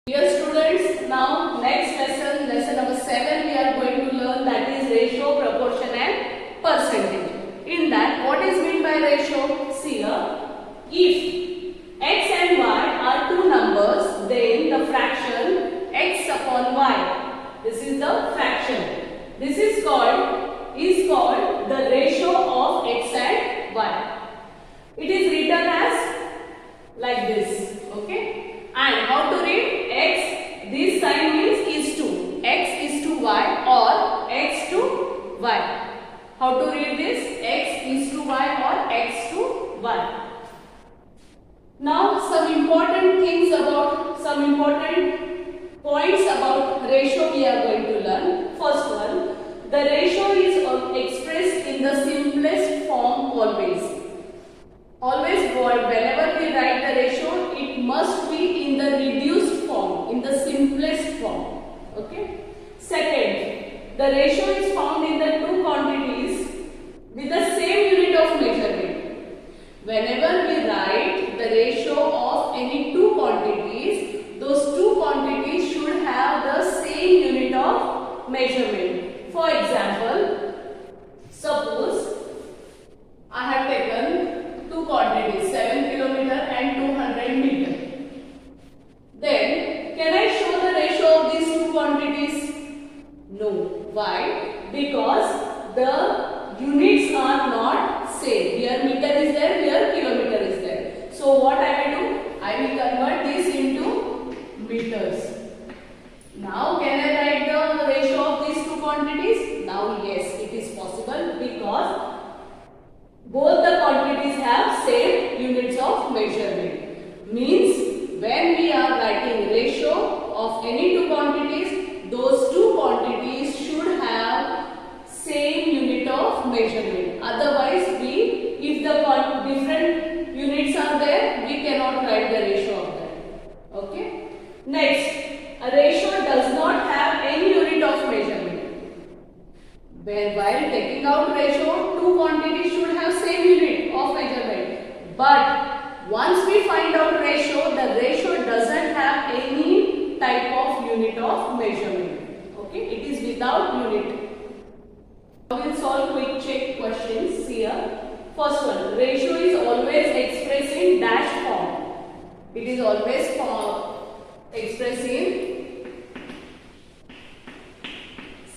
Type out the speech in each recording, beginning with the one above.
Dear students, now next lesson, lesson number 7, we are going to learn, that is ratio, proportion and percentage. In that, what is meant by ratio? See here, if x and y are two numbers, then the fraction x upon y, this is the fraction. This is called the ratio of x and y. It is written as like this, okay? And how to read? X, this sign means is to. X is to y or x to y. How to read this? X is to y or x to y. Now some important points about ratio we are going to learn. First one, the ratio is expressed in the simplest form always. Always, whenever we write the ratio, it must be in the reduced form, in the simplest form. Okay. Second, the ratio is found in the two quantities with the same unit of measurement. Whenever we write the ratio of any two quantities, those two quantities should have the same unit of measurement. For example, suppose I have taken two quantities, 7 kilometer and 200 meter. Then, can I show the ratio of these two quantities? No. Why? Because the units are not same. Here meter is there, here kilometer is there. So, what I will do? I will convert this into meters. Now, can I write the ratio of these two quantities? Now, yes, it is possible because both the quantities have same units of measurement. Means when we are writing ratio of any two quantities, those two quantities should have same unit of measurement. Otherwise, if the different units are there, we cannot write the ratio of them. Okay. Next, a ratio does not have any unit of measurement. While taking out ratio, two quantities should have same unit of measurement. But once we find out ratio, the ratio doesn't have any type of unit of measurement. Okay, it is without unit. We will solve quick check questions here. First one, ratio is always expressed in dash form. It is always expressed in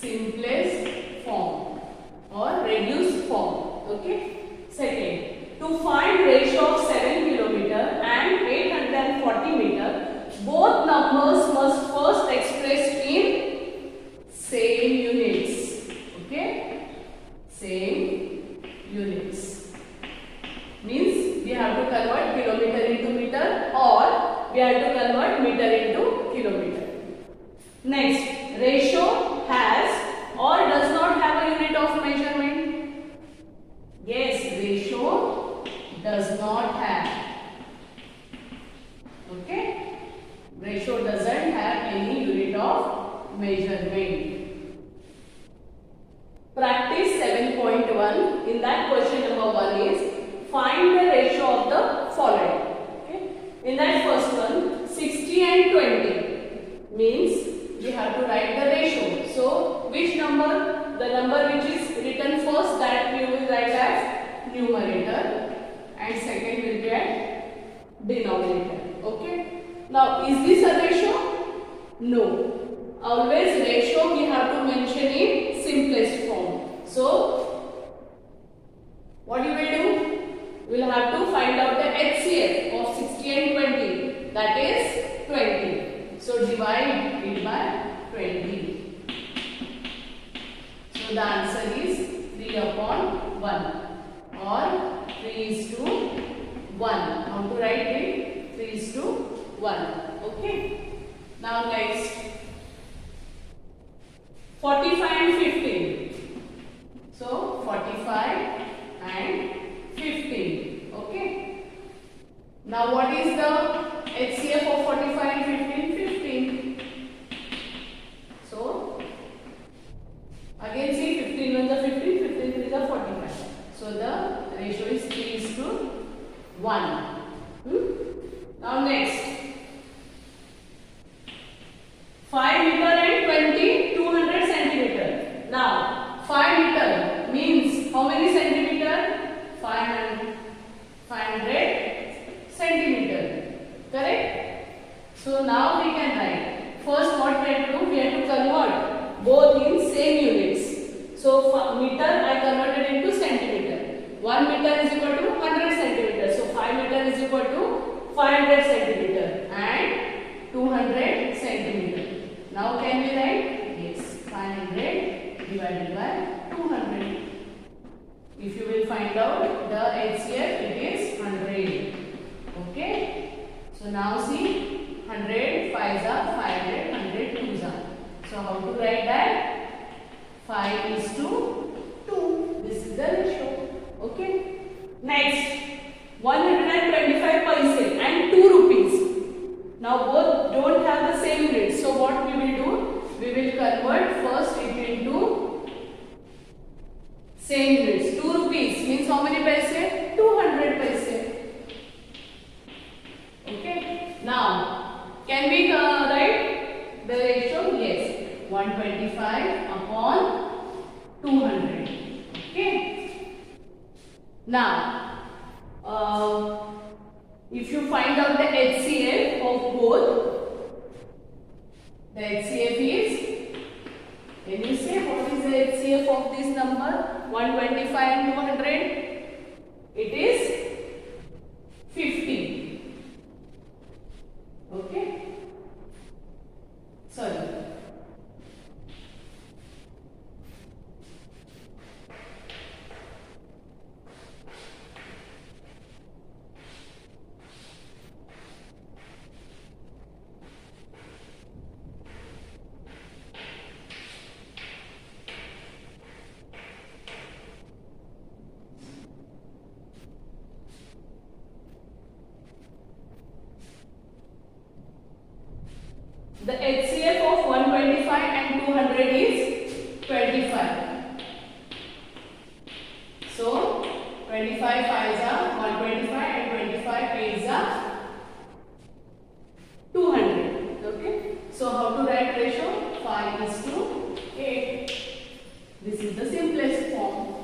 simplest form or reduced form. Okay. Second, to find ratio of 7 kilometer and 840 meter, both numbers must first expressed in same units. Okay. Same units. Means we have to convert kilometer into meter or we have to convert meter into kilometer. Next, ratio has or does not have a unit of measurement? Yes, ratio does not have. Okay? Ratio doesn't have any unit of measurement. Practice 7.1. In that question number 1 is find the ratio of the following. Okay? In that first one, 60 and 20 means we have to write the ratio. So, which number? The number which is written first, that we will write as numerator and second will be at denominator. Okay. Now, is this a ratio? No. Always ratio we have to mention in simplest form. So, what you will do? We will have to find out the HCF of 60 and 20. That is 20. So, divide it by 20. So, the answer is 3 upon 1 or 3 is to 1. How to write it? 3 is to 1. Okay. Now, next 45 and 15. So, 45 and 15. Okay. Now, what is the HCF of 45 and 15? 15. So, again see 15 1 is 15, 15 3 is 45. So, the ratio is 3 is to 1. Now, next 5 meter and 20, 200 centimeter. Now 5 meter means how many centimeter? 500 centimeter. Correct? So now we can write. First what we have to do? We have to convert both in same units. So meter I converted into centimeter. 1 meter is equal to 100 centimeter. So 5 meter is equal to 500 centimeter and 200 centimeter. Now can we write? Yes, 500 divided by 200. If you will find out the HCF, it is 100. Okay. So now see, 100 5s are 500, 100 2s are. So how to write that? 5:2. This is the ratio. Okay. Next, 125 paise and 2 rupees. Now both don't have the same rate. So what we will do? We will convert first it into same rates. 2 rupees means how many paise? 200 paise. Okay. Now can we write the ratio? Yes. 125 upon 200. Okay. Now if you find out the HCF of both, the HCF is, can you say what is the HCF of this number? 125 and 200? It is 50. Okay. Sorry. The HCF of 125 and 200 is 25. So 25 5s are 125 and 25 8s are 200. Okay. So how to write ratio? 5:8. This is the simplest form.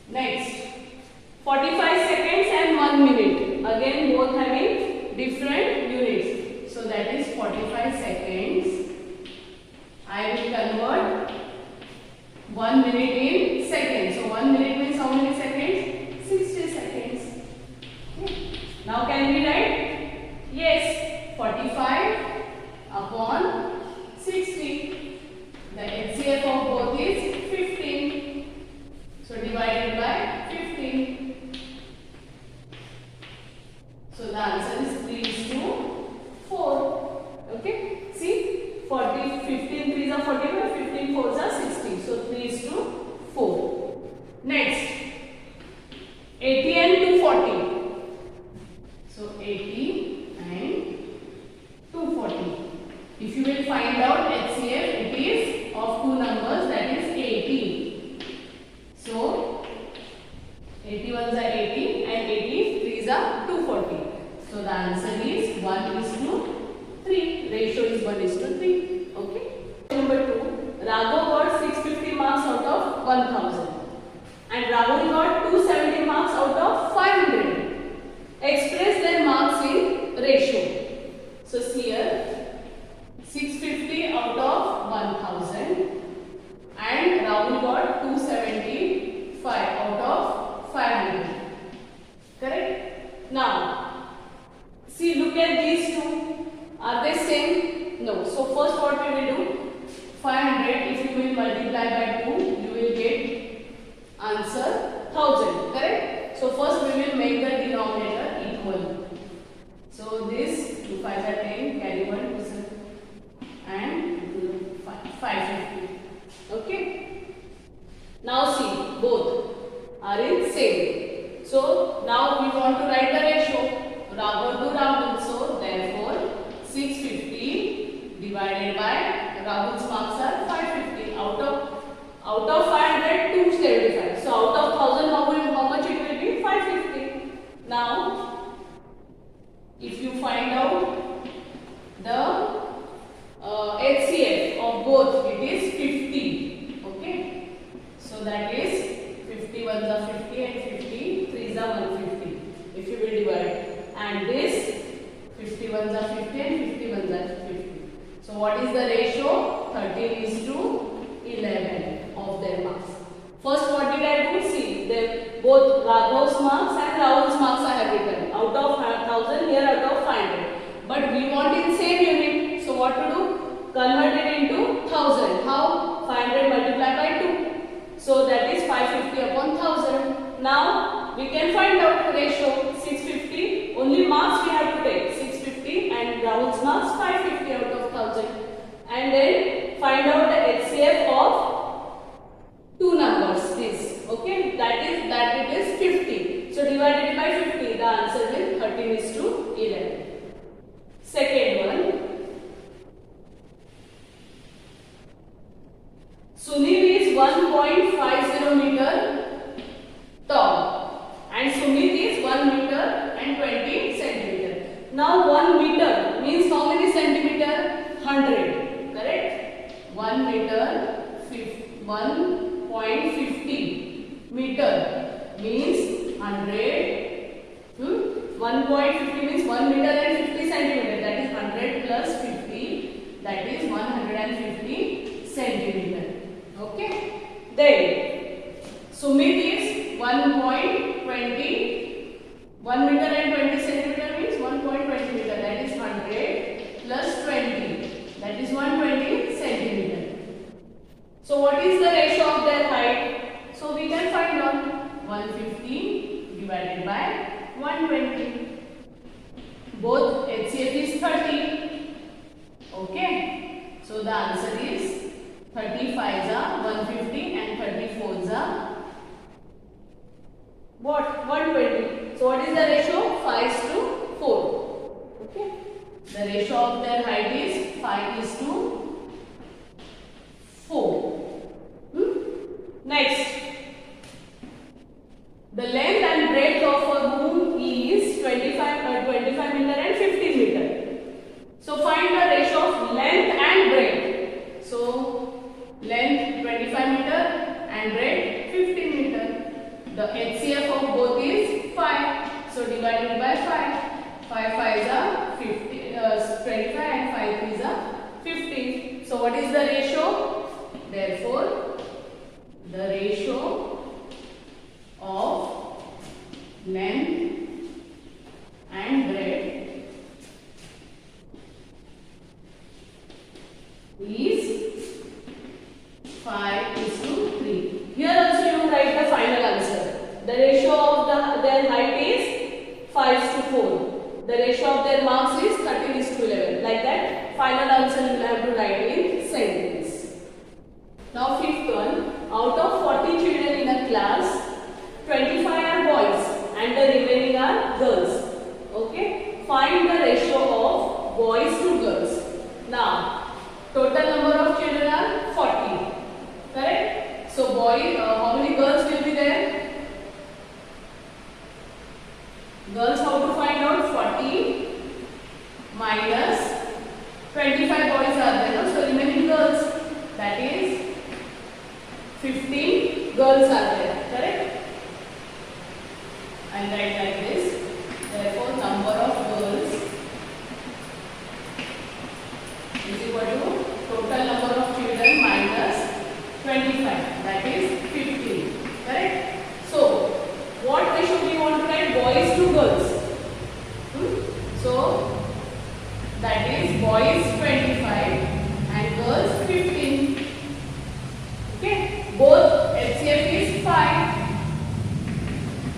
Next, 45 seconds and 1 minute. Again both having different units. So that is 45 seconds. I will convert 1 minute in seconds. So 1 minute means how many seconds? 60 seconds. Okay. Now can we write? Yes, 45 upon 60. The HCF of both is 15. So divided by 15. So the answer is 3:4. Okay. See, 40, 15 3s are 45, 15 4s are 60. So 3:4. Next, 80 and 240. So 80 and 240. If you will find out HCF, it is of two numbers, that is 80. So 81s are 80 and 83s are 240. So the answer is 1:3. Ratio is 1:3. Okay. Number 2. Raghav got 650 marks out of 1000 and Rahul got 270 marks out of 500. Express their marks in ratio. So see here, 650 out of 1000 and Rahul got 275 out of 500. Correct? Now, see, look at these two. Are they same? No. So first what we will do? 500, if you will multiply by 2, you will get answer 1000. Correct? So first we will make the denominator equal. So this 2 5s are 10, carry 1 and 550. Okay? Now see, both are in same. So now we want to write the ratio. Rahul to Rahul. So therefore 650 divided by Rahul's marks are 550. Out of we want in same unit. So what to do? Convert it into 1000. How? 500 multiplied by 2. So that is 550 upon 1000. Now we can find out ratio 650. Only marks we have to take 650 and Rahul's marks 550 out of 1000. And then find out the HCF of two numbers. This, okay, that it is 50. So divided by 50, the answer will 13:11. Second one, Sunil is 1.50 meter tall and Sumit is 1 meter and 20 centimeter. Now 1 meter means how many centimeter? 100, correct? 1 meter 1.50 meter means 100. 1.50 means 1 meter and 50 centimeter. That is 100 plus 50. That is 150 centimeter. Okay. Then Sumit is 1.20. 1 meter and 20 centimeter means 1.20 meter. That is 100 plus 20. That is 120 centimeter. So what is the ratio of their height? So we can find out 150 divided by 120. Both HCF is 30. Okay. So the answer is 35 150 and 34 what? 120. So what is the ratio? 5:4. Okay. The ratio of their height is 5:4. Next, the length and breadth of a room is 25 meter and 15 meter. So find the ratio of length and breadth. So length 25 meter and breadth 15 meter. The HCF of both is 5. So divided by 5. 5 5s are 50, 25 and 5 3s are 15. So what is the ratio? Therefore, the ratio of length and breadth is 5:3. Here also you write the final answer. The ratio of their height is 5:4. The ratio of their marks is 13:11. Like that, final answer you will have to write in sentence. Now fifth one, out of 40 children in a class, 25 are boys and the remaining are girls. Okay, find the ratio of boys to girls. Now, total number of children are 40. Correct? So how many girls will be there? Girls, how to find out? 40 minus 25 boys are there. No? So remaining girls, that is 15 girls are there. Correct? I'll write like this. Therefore, number of girls is equal to total number of children minus 25. That is 15. Correct? So, what ratio we want to write? Boys to girls. So, that is boys 25 and girls 15. Okay? Both HCF is 5.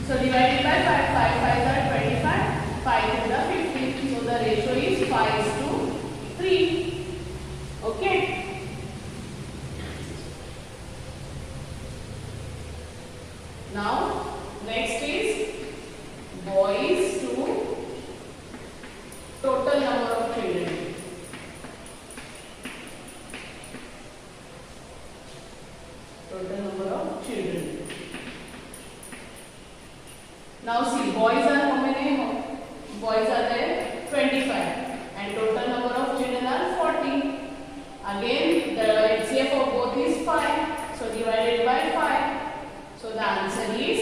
So, divided by 5. 5 5s are 25. 5 is the 15. So, the ratio is 5:3. Okay? Now, next is boys to total number of children. Total number of children. Now see, boys are how many? Boys are there 25 and total number of children are 40. Again, the HCF of both is 5. So divided by 5. So the answer is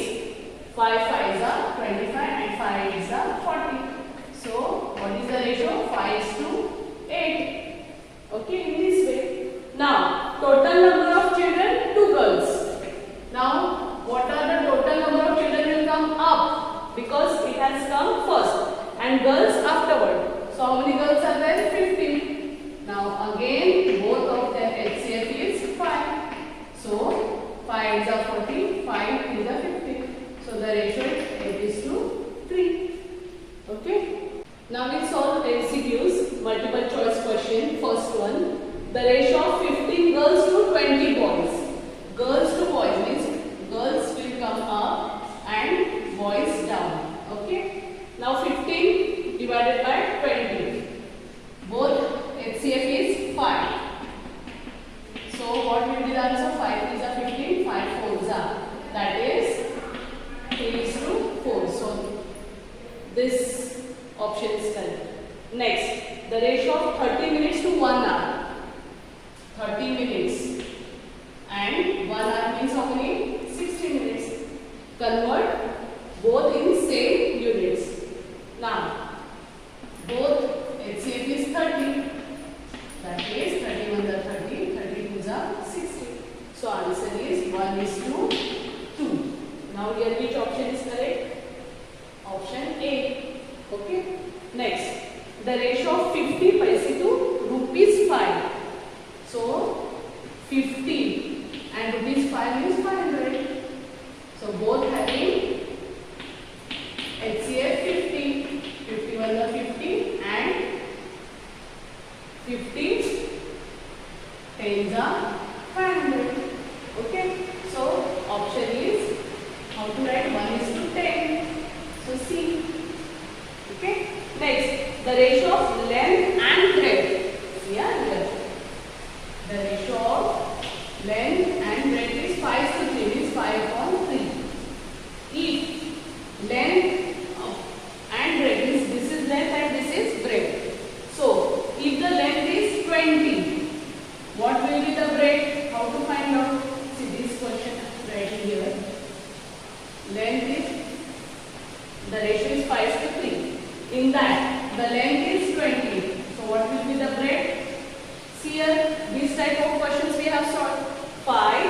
5 5s are 25 and 5 8s are 40. So what is the ratio? 5:8. Okay, in this way. Now total number of children 2 girls. Now what are the total number of children will come up because it has come first and girls afterward. So So how many girls are there? 15. Now again both of their HCF is 5. So 5 is a 40, 5 is a 50. So the ratio is 8:3. Okay. Now we'll solve MCQs, multiple choice question. First one, the ratio of 15 girls to 20 boys. Girls to boys means girls will come up and boys down. Okay. Now 15 divided by 20. Both HCF is 5. So what will be the answer? 5 is a 15, 5 4s are. That is 3:4. So this option is correct. Next, the ratio of 30 minutes to 1 hour. 30 minutes and 1 hour means how many? 60 minutes. Convert both in same units. Now, both HCF is 30. That is 31 is 30, 32 is 60. So answer is 1:2. Now here which option is correct? Option A. Okay. Next, the ratio of 50 paise to ₹5. So 50 and ₹5 is 500. So both having HCF 50. 51 is 50 and 50 10s are 500. Okay. So option is, how to write? 1:10. So C. Okay. Next, the ratio of length and breadth. Here. The ratio of length and breadth is 5:3, means 5/3. If length and breadth is, this is length and this is breadth. So if the length is 20, what will be the breadth? How to find out? See this question right here. Length is, the ratio is 5:3. In that, the length is 20. So what will be the breadth? See here, this type of questions we have solved. 5